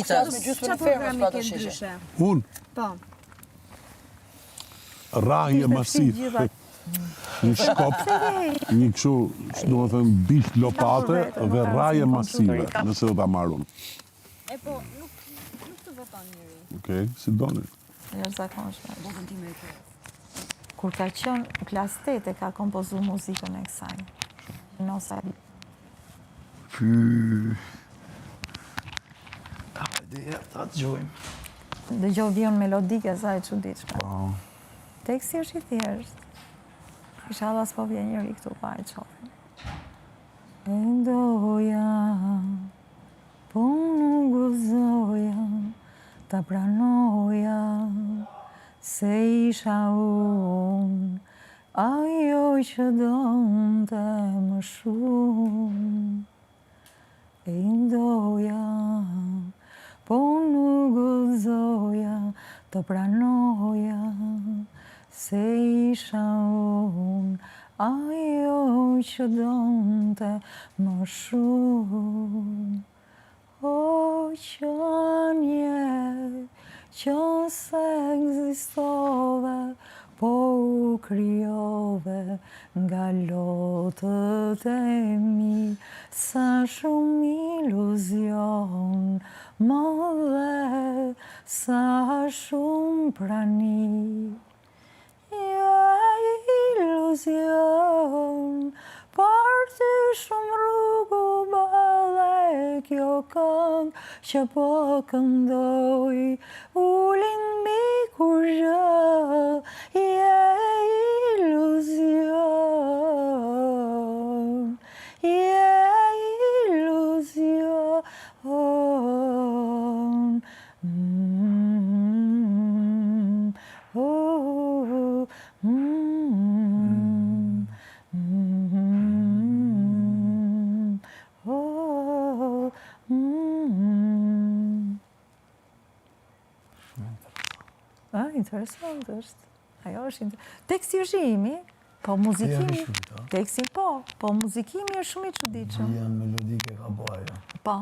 vite. Çfarë programi ke ndryshe? Unë? Po. Rrahje masiv. Një shkop, një kështu, do të thënë, bish lopate dhe rrahje masive, nëse do ta marr unë. E po, nuk të voton njëri. Okej, si doni. Jashtëzakonshme. Votën time e ke. Kur ka qenë klas 8 ka kompozuar muzikën e kësaj. Nosa. Ta dëgjojmë. Dëgjoj vjen melodike sa e çuditshme. Po. Teksti është i thjeshtë. Inshallah s'po vjen njëri këtu pa e qofin. E ndoja, po nuk guzoja, ta pranoja, se isha unë, ajo që donte më shumë. E ndoja, po nuk guzoja, ta pranoja, se isha unë, ajo që donte më shumë. O qënje, që se ekzistove, po u krijove nga lotët e mi, sa shumë iluzion, më dhe sa shumë prani. Iluzion, por ty shumë rrugu bële kjo këngë që po këndoj, ulin mbi kur gjë, je iluzion, je iluzion. Interesant është. Ajo është teksti është imi, po muzikimi. Teksti po muzikimi është shumë i çuditshëm. Janë melodike ka bëja. Po.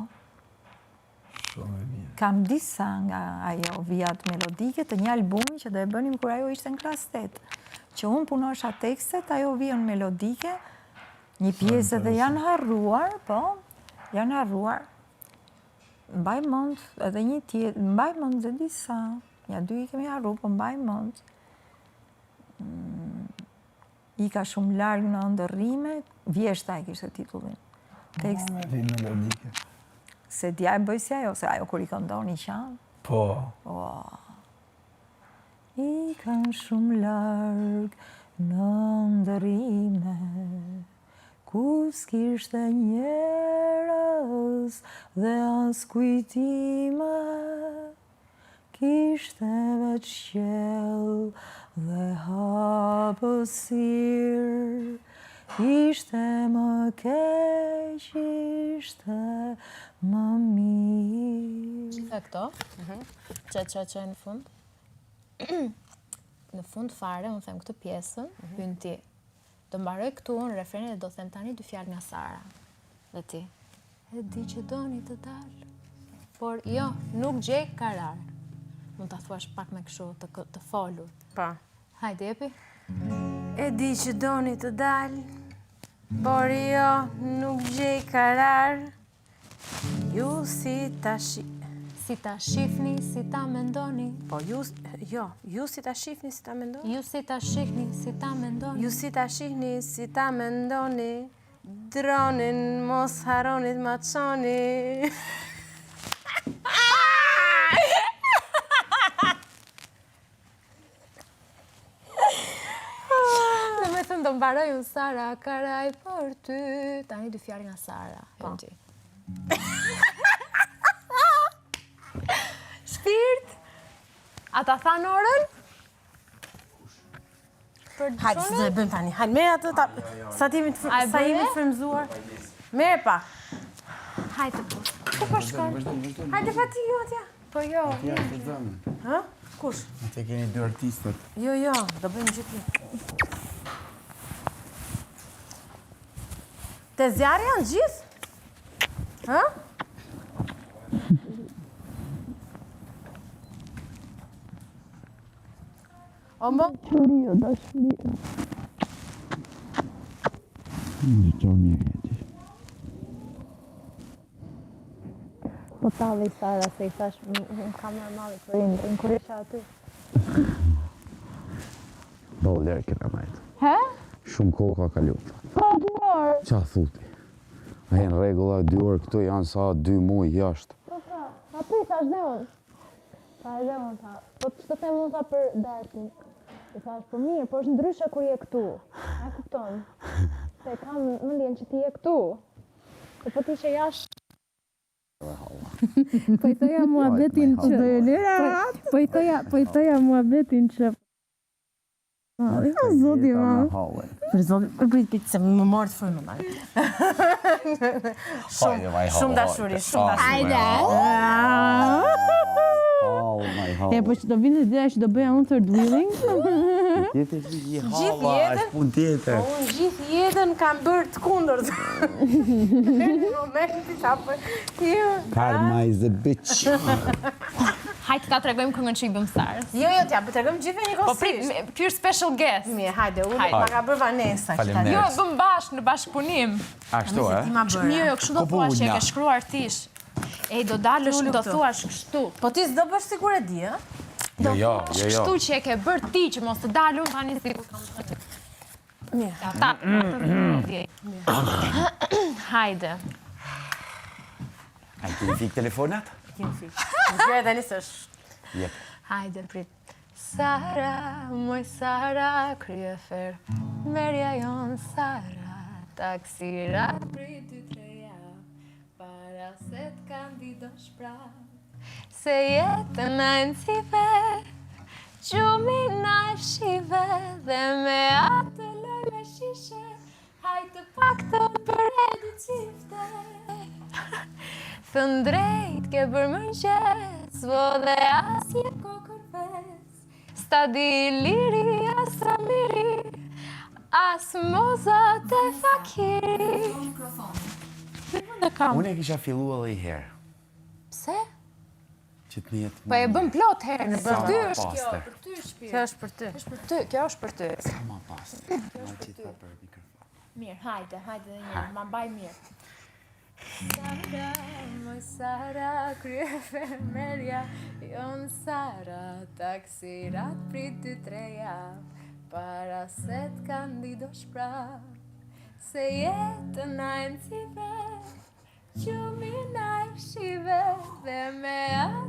Shumë e mirë. Kam disa nga ajo vijat melodike të një albumi që do e bënim kur ajo ishte në klas 8. Që unë punosha tekstet, ajo vijën melodike, një pjesë dhe janë harruar, po, janë harruar. Mbaj mend edhe një tjetër, mbaj mend dhe disa. Ja, dy i kemi harru, po mbaj mend. I ka shumë largë në ndërrime, vjeshta e kishte titullin. Tekst. Vi melodike. Se dja e bëj si ajo, se ajo kur i këndon i qanë. Po. I kanë shumë largë në ndërrime, ku s'kishte njerëz dhe as kujtime. Kishte veç qell dhe hapësirë, ishte më keq, ishte më mirë. Gjitha këto, që në fund, në fund fare, unë them këtë pjesën, hyn ti. Do mbaroj këtu unë refrenin dhe do them tani dy fjalë nga Sara. Dhe ti. E di që doni të dalë, por jo, nuk gjej karar. Mund ta thuash pak me kështu të folur. Pa. Hajde, jepi. E di që doni të dalë, por jo, nuk gjej karar. Ju si ta shifni, si ta mendoni. Po ju si ta shifni, si ta mendoni. Ju si ta shihni, si ta mendoni. Ju si ta shihni, si ta mendoni. Dronin mos haronit ma çoni. Do mbaroj unë Sara, karaj për ty. Tani dy fjalë nga Sara. Shpirt. A ta than orën? Hajde, së do e bëjmë tani. Hajde, merë atë, sa jemi të frymzuar. Merë pa. Hajde, po. Ku po shkon? Hajde, pa ti, jo, atja. Po jo. Ha? Kush? Ate keni dy artistët. Jo, do bëjmë gjithë. Te zjarë janë gjithë? Ha? O më? Qo mirë jeti. Po talli Sara, se I thash, më kam normali për indrin, kur isha aty. Do lërë këna majtë. He? Shumë kohë ka kalu. Po, duar. Qa thuti? A jenë regula 2 orë këtu janë sa 2 muaj jashtë. Po, a pri, thash dhe unë. Tha edhe unë, tha. Po, që të them unë tha për darkin. I thash, po mirë, po është ndryshe kur je këtu. A kupton? Se kam mendjen që ti je këtu. Se po ti ishe jashtë. Po I thoja muhabetin që... Po I thoja muhabetin që... Zoti ma. Për zotin, për prit, se më morë të fërmë më Shumë dashuri, shumë dashuri. E, po që do vinte ideja që do bëja unë third wheeling. Gjithë jetën? Pun tjetër. Unë gjithë jetën kam bërë të kundërt. Në momenti ta për... Karma is a bitch. Hajtë ta tregojmë këngën që I bëm Sarës. Jo, t'ja tregojmë gjithve një Po kosisht. prit, pure special guest. Mirë, hajde, unë Hajde. ma ka bërë Vanessa. Faleminderit. Jo, bëm bashkë në bashkëpunim. Ashtu, e? Ti ma bërë. Jo, kështu do thuash, e ke shkruar tish. Ej, do dalësh, Lulu do këtu. thuash kështu. Po ti s'do bësh sigur e di, ë? Jo. Kështu që e ke bërë ti që mos të dalë unë tani si kur kam thënë. Mirë. Ta. Hajde. A ti fik telefonat? Kim fik. Në gjëre dhe lisësh. Jep. Hajde, prit. Sara, moj Sara, krye fer, merja jon Sara, taksira prit 2-3 javë, para se t'kandidosh prap. Se jetën a në cive, gjumi na e fshive, dhe me atë loj me shishe, hajtë pak të për edu cifte. Thën drejt ke bërë mëngjes, vo dhe as je kokër ves, sta di liri as ramiri, as mozat e fakiri. Unë e kisha fillu edhe I herë. Pse? Që të njetë... Po e bëm plot herë, në për ty është kjo, Pastor. për ty është Kjo është për ty. është për ty, kjo është për ty. Ma pastor. Ma qita për mikrofon. Mirë, hajde dhe njërë, ma mbaj mirë. Sara, moj Sara, krye fermerja, jon Sara, taksirat prit 2-3 javë, para se t'kandidosh prap, se jetën a e nëzive, gjumi na e fshive, dhe me atë